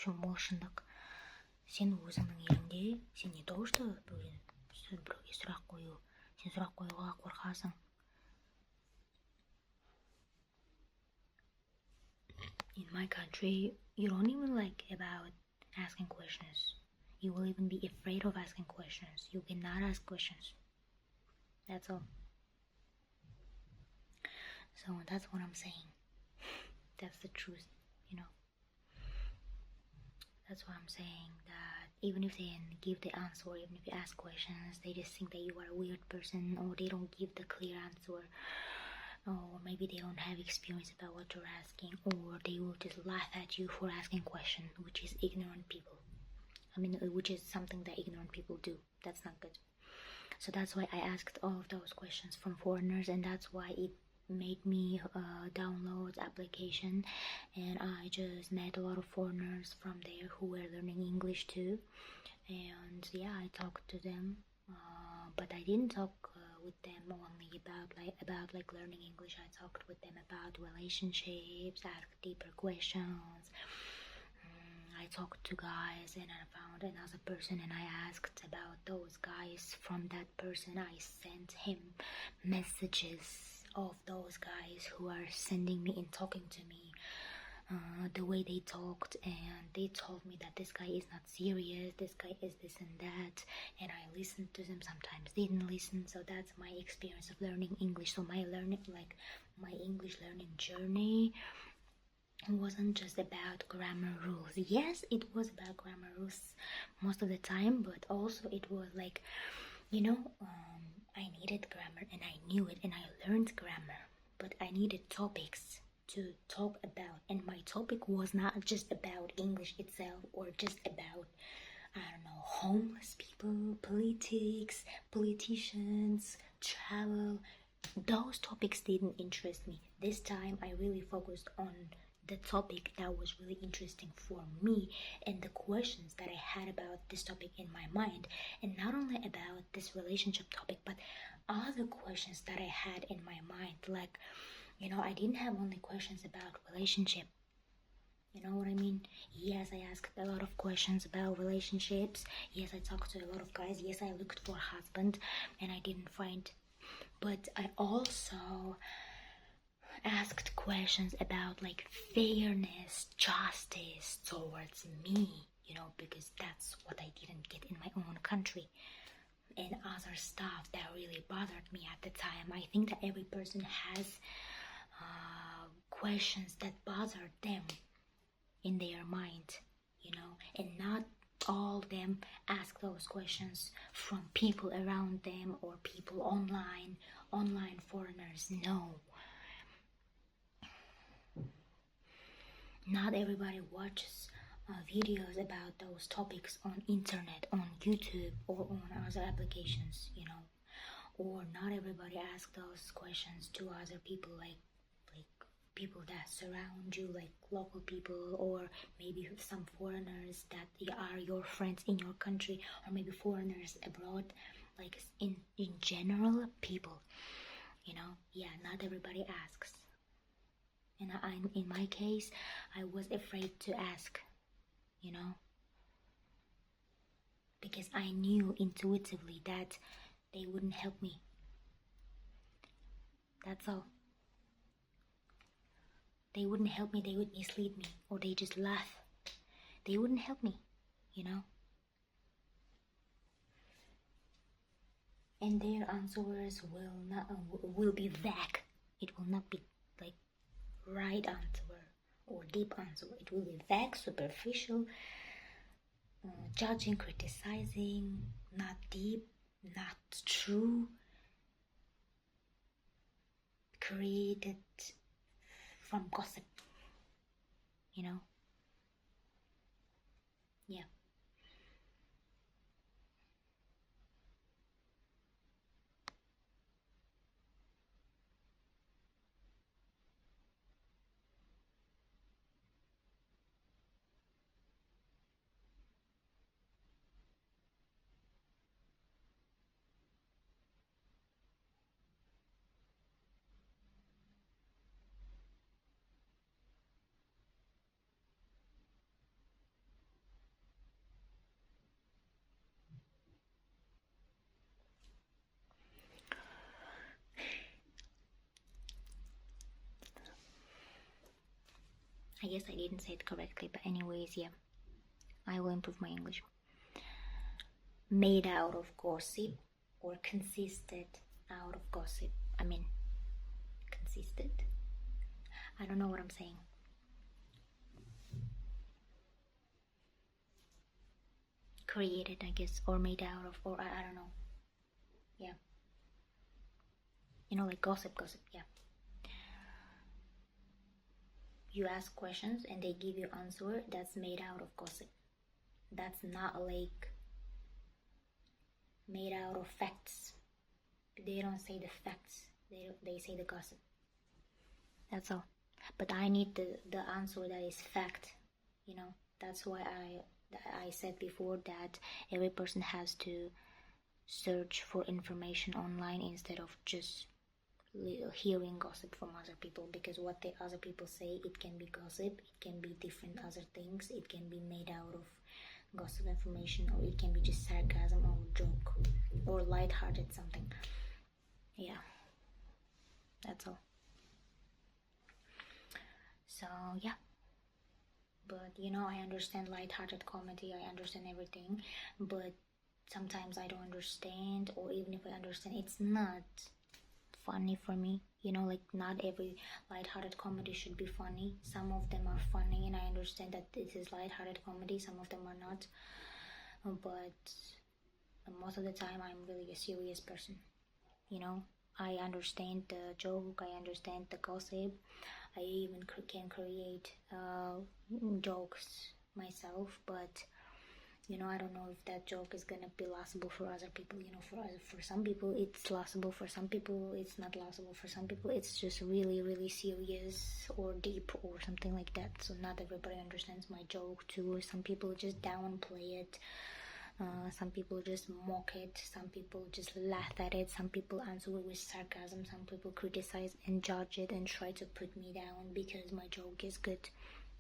общем, мошындық. Сен өзіңнің еліңде, сен не то что біреуге сұрақ қою, сен сұрақ қоюға қорқасың. In my country, you don't even like about asking questions. You will even be afraid of asking questions. You cannot ask questions. That's all. So that's what I'm saying. That's the truth, you know. That's what I'm saying, that even if they give the answer, or even if you ask questions, they just think that you are a weird person, or they don't give the clear answer, or maybe they don't have experience about what you're asking, or they will just laugh at you for asking questions, which is ignorant people. Which is something that ignorant people do. That's not good. So that's why I asked all of those questions from foreigners, and that's why it made me download application, and I just met a lot of foreigners from there who were learning English too. And yeah, I talked to them, but I didn't talk with them only about learning English. I talked with them about relationships, asked deeper questions. I talked to guys, and I found another person, and I asked about those guys from that person. I sent him messages of those guys who are sending me and talking to me, the way they talked, and they told me that this guy is not serious, this guy is this and that, and I listened to them, sometimes didn't listen. So that's my experience of learning English. So my English learning journey wasn't just about grammar rules. Yes, it was about grammar rules most of the time, but also it was like, I needed grammar, and I knew it, and I learned grammar, but I needed topics to talk about, and my topic was not just about English itself, or just about, homeless people, politics, politicians, travel. Those topics didn't interest me. This time I really focused on the topic that was really interesting for me, and the questions that I had about this topic in my mind, and not only about this relationship topic, but other questions that I had in my mind. Like, I didn't have only questions about relationship. You know what I mean? Yes, I asked a lot of questions about relationships. Yes, I talked to a lot of guys. Yes, I looked for a husband, and I didn't find. But I also asked questions about fairness, justice towards me, because that's what I didn't get in my own country, and other stuff that really bothered me at the time. I think that every person has questions that bother them in their mind, and not all of them ask those questions from people around them or people online foreigners. No. Not everybody watches videos about those topics on internet, on YouTube, or on other applications, or not everybody asks those questions to other people, like people that surround you, like local people, or maybe some foreigners that are your friends in your country, or maybe foreigners abroad, like in general, people, not everybody asks. And in my case, I was afraid to ask, because I knew intuitively that they wouldn't help me. That's all. They wouldn't help me, they would mislead me, or they just laugh. They wouldn't help me, And their answers will be vague. It will not be like right answer or deep answer. It will be vague, superficial, judging, criticizing, not deep, not true, created from gossip, yeah. guess I didn't say it correctly, but anyways, yeah, I will improve my English. Made out of gossip or consisted out of gossip. I mean, consisted. I don't know what I'm saying. Created, I guess, or made out of, or I don't know. Yeah. You know, like gossip, yeah. You ask questions and they give you answer, that's made out of gossip. That's not like made out of facts. They don't say the facts, they say the gossip. That's all. But I need the answer that is fact, you know. That's why I said before that every person has to search for information online instead of just hearing gossip from other people, because what the other people say, it can be gossip, it can be different other things, it can be made out of gossip information, or it can be just sarcasm or joke or light-hearted something. Yeah, that's all. So yeah, but you know, I understand light-hearted comedy, I understand everything, but sometimes I don't understand, or even if I understand, it's not funny for me, you know. Like, not every light-hearted comedy should be funny. Some of them are funny and I understand that this is light-hearted comedy, some of them are not, but most of the time I'm really a serious person, you know. I understand the joke, I understand the gossip, I even can create jokes myself, but you know, I don't know if that joke is gonna be laughable for other people. You know, for some people it's laughable, for some people it's not laughable, for some people it's just really, really serious or deep or something like that. So not everybody understands my joke too. Some people just downplay it. Some people just mock it. Some people just laugh at it. Some people answer it with sarcasm. Some people criticize and judge it and try to put me down because my joke is good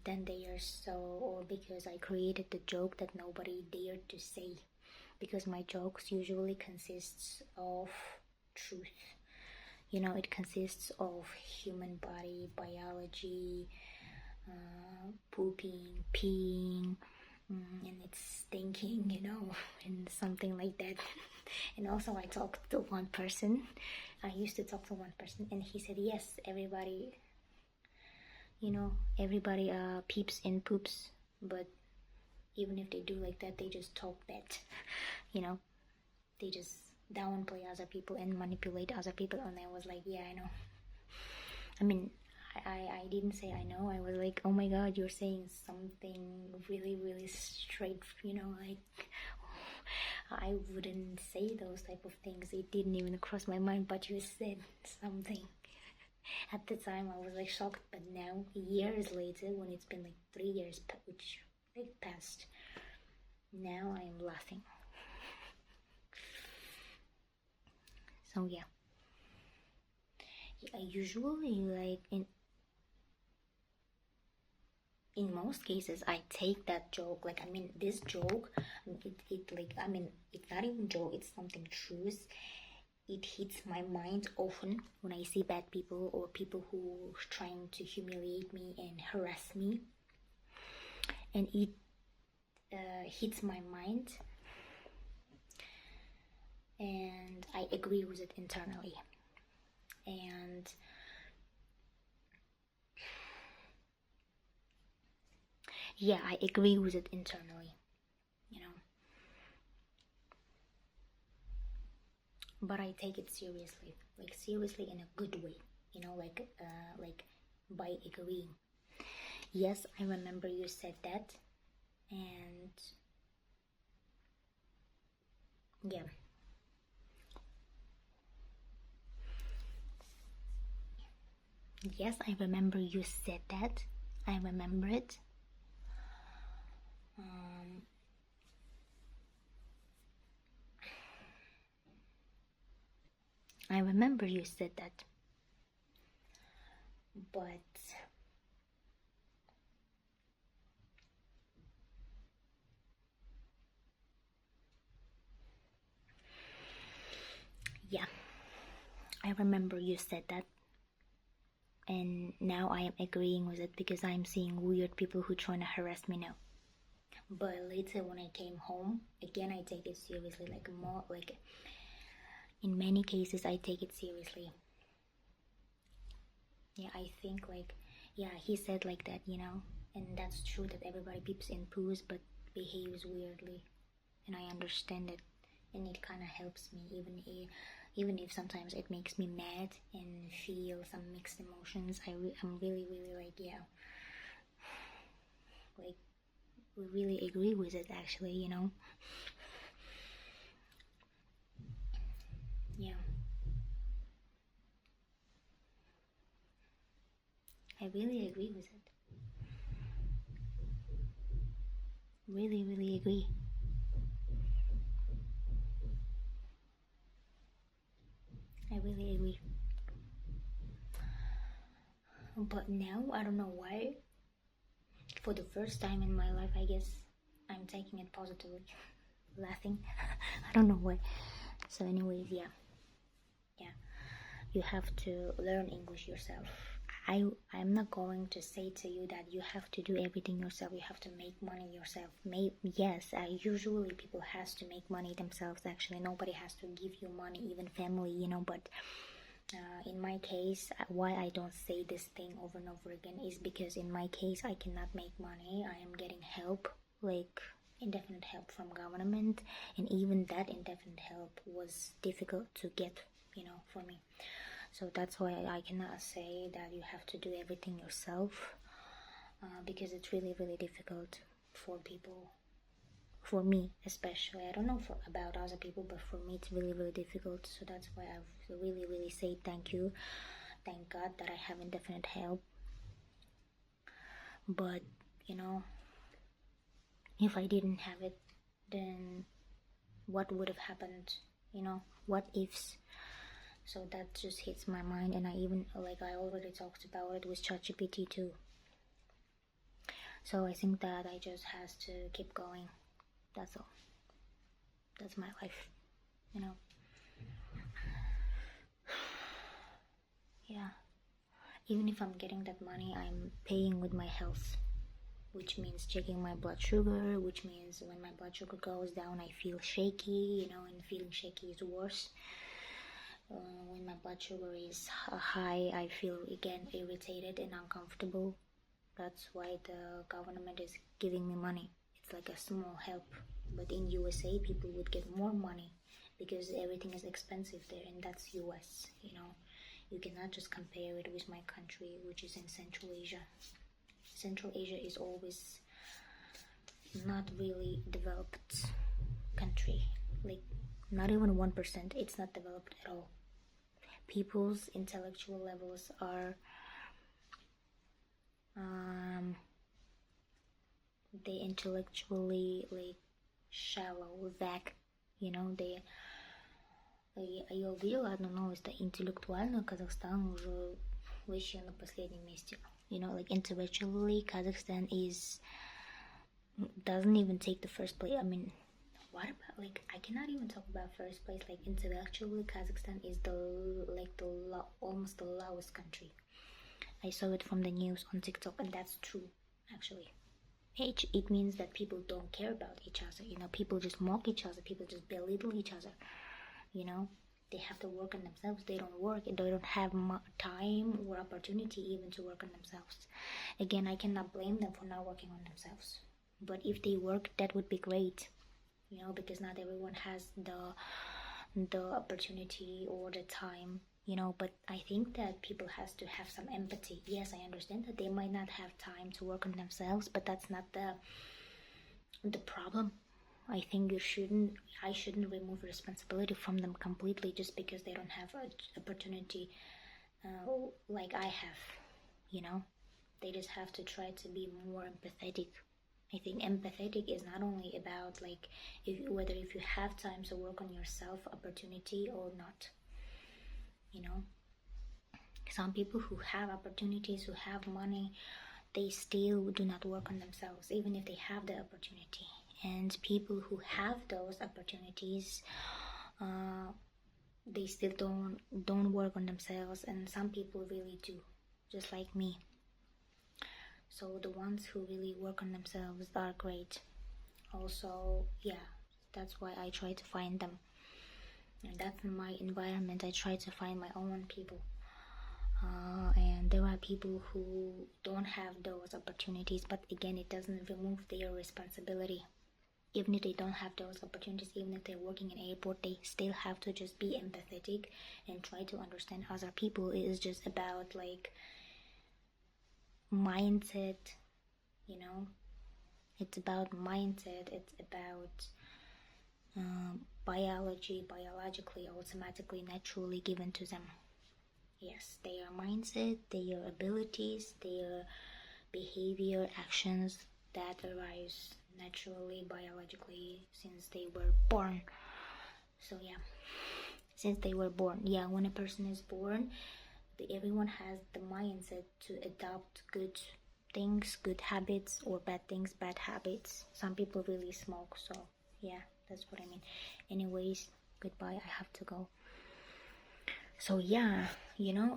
than they are, so, or because I created the joke that nobody dared to say, because my jokes usually consists of truth, you know. It consists of human body, biology, pooping, peeing, and it's stinking, you know, and something like that. And also I talked to one person, I used to talk to one person, and he said, yes, everybody, you know, everybody peeps and poops, but even if they do like that, they just talk bad, you know. They just downplay other people and manipulate other people. And I was like, yeah, I know. I mean, I didn't say I know. I was like, oh my god, you're saying something really, really straight, you know, like, I wouldn't say those type of things. It didn't even cross my mind, but you said something. At the time I was like shocked, but now, years later, when it's been like 3 years which like passed, now I am laughing. So yeah, I usually, like, in most cases I take that joke, like, I mean, this joke, it like, I mean, it's not even joke, it's something truth. It hits my mind often when I see bad people or people who are trying to humiliate me and harass me, and it hits my mind, and I agree with it internally, and yeah, I agree with it internally, you know, but I take it seriously, like seriously in a good way, you know, like by agreeing. Yes, I remember you said that, and yeah. Yes, I remember you said that. I remember it. I remember you said that. But yeah, I remember you said that. and now I am agreeing with it because I'm seeing weird people who trying to harass me now. But later when I came home, again I take it seriously, like more like in many cases I take it seriously. Yeah, I think like, yeah, he said like that, you know, and that's true that everybody peeps and poos but behaves weirdly, and I understand it, and it kind of helps me even if sometimes it makes me mad and feel some mixed emotions. I'm really like, yeah, like we really agree with it actually, you know. Yeah, I really agree with it, really agree. I really agree. But now I don't know why, for the first time in my life I guess I'm taking it positively, laughing. I don't know why. So anyways, yeah, you have to learn English yourself. I'm not going to say to you that you have to do everything yourself, you have to make money yourself. Yes, usually people has to make money themselves. Actually, nobody has to give you money, even family, you know. But in my case, why I don't say this thing over and over again is because in my case I cannot make money. I am getting help, like indefinite help from government, and even that indefinite help was difficult to get, you know, for me. So that's why I cannot say that you have to do everything yourself, because it's really difficult for people, for me especially. I don't know about other people, but for me it's really difficult. So that's why I really say thank you, thank God that I have indefinite help. But you know, if I didn't have it, then what would have happened, you know, what ifs. So that just hits my mind, and I even, like I already talked about it with pt2. So I think that I just has to keep going. That's all. That's my life, you know. Yeah, even if I'm getting that money, I'm paying with my health, which means checking my blood sugar, which means when my blood sugar goes down I feel shaky, you know, and feeling shaky is worse. When my blood sugar is high, I feel again irritated and uncomfortable. That's why the government is giving me money. It's like a small help. But in USA, people would get more money because everything is expensive there, and that's US, you know. You cannot just compare it with my country, which is in Central Asia. Central Asia is always not really developed country. Like, not even 1%. It's not developed at all. People's intellectual levels are they intellectually like shallow, vague, you know. They я увидела одну новость, интеллектуально Казахстан уже вообще на последнем месте. You know, like intellectually Kazakhstan doesn't even take the first place. I mean, what about, like, I cannot even talk about first place. Like intellectually Kazakhstan is almost the lowest country. I saw it from the news on TikTok, and that's true actually. It means that people don't care about each other, you know. People just mock each other, people just belittle each other, you know. They have to work on themselves. They don't work, and they don't have time or opportunity even to work on themselves. Again, I cannot blame them for not working on themselves, but if they work, that would be great, you know, because not everyone has the opportunity or the time, you know. But I think that people has to have some empathy. Yes, I understand that they might not have time to work on themselves, but that's not the problem. I think I shouldn't remove responsibility from them completely just because they don't have an opportunity like I have, you know. They just have to try to be more empathetic. I think empathetic is not only about like whether if you have time to work on yourself, opportunity or not, you know. Some people who have opportunities, who have money, they still do not work on themselves even if they have the opportunity. And people who have those opportunities, they still don't work on themselves, and some people really do. just like me. So the ones who really work on themselves are great. Also, yeah, that's why I try to find them. And that's in my environment. I try to find my own people. And there are people who don't have those opportunities, but again, it doesn't remove their responsibility. Even if they don't have those opportunities, even if they're working in an airport, they still have to just be empathetic and try to understand other people. It is just about like mindset, you know. It's about mindset. It's about biologically, automatically, naturally given to them. Yes, their mindset, their abilities, their behavior, actions that arise naturally, biologically, since they were born. So yeah, since they were born. Yeah, when a person is born, everyone has the mindset to adopt good things, good habits, or bad things, bad habits. Some people really smoke, so yeah, that's what I mean. Anyways, goodbye, I have to go. So yeah,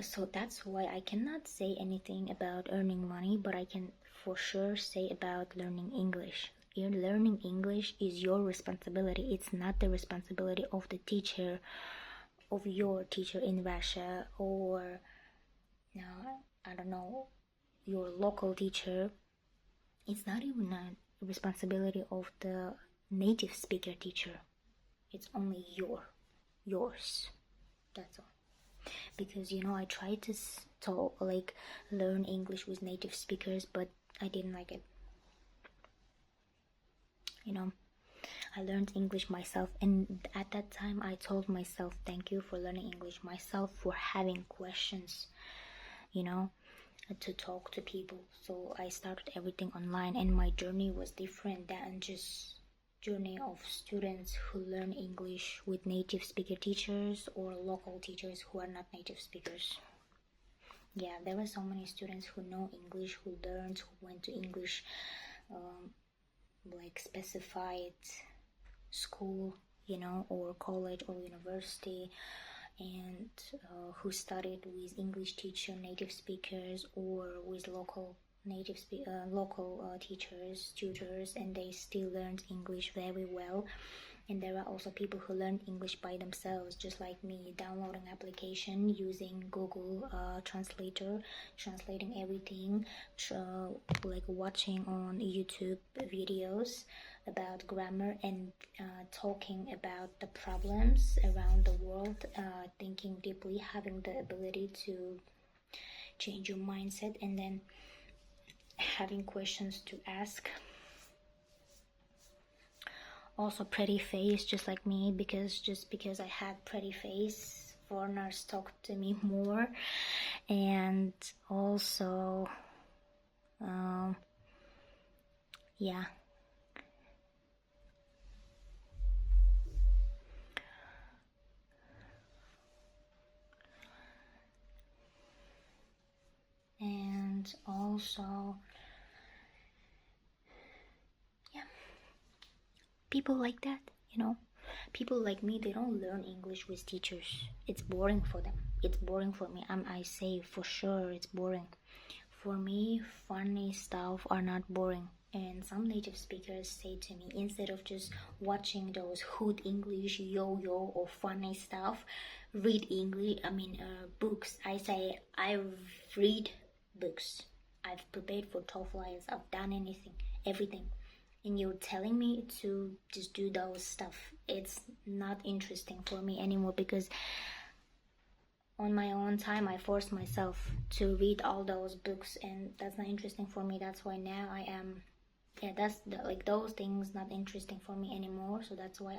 so that's why I cannot say anything about earning money, but I can for sure say about learning English. Learning English is your responsibility. It's not the responsibility of the teacher, of your teacher in Russia, or I don't know, your local teacher. It's not even a responsibility of the native speaker teacher. It's only yours. That's all. Because I tried to learn English with native speakers, but I didn't like it. I learned English myself, and at that time I told myself thank you for learning English myself, for having questions, to talk to people. So I started everything online, and my journey was different than just journey of students who learn English with native speaker teachers or local teachers who are not native speakers. Yeah, there were so many students who know English, who learned, who went to English specified school, or college or university, and who studied with English teacher, native speakers, or with local teachers, tutors, and they still learned English very well. And there are also people who learn English by themselves, just like me, downloading application, using Google Translator, translating everything, watching on YouTube videos about grammar, and talking about the problems around the world, thinking deeply, having the ability to change your mindset, and then having questions to ask. Also pretty face, just like me, because I had pretty face, foreigners talked to me more. And also yeah, and also people like that, people like me, they don't learn English with teachers. It's boring for them. It's boring for me. I say for sure it's boring. For me, funny stuff are not boring. And some native speakers say to me, instead of just watching those hood English, yo-yo, or funny stuff, read books. I say, I read books. I've prepared for TOEFL, I've done everything. And you're telling me to just do those stuff. It's not interesting for me anymore, because on my own time I forced myself to read all those books, and that's not interesting for me. That's why now those things not interesting for me anymore. So that's why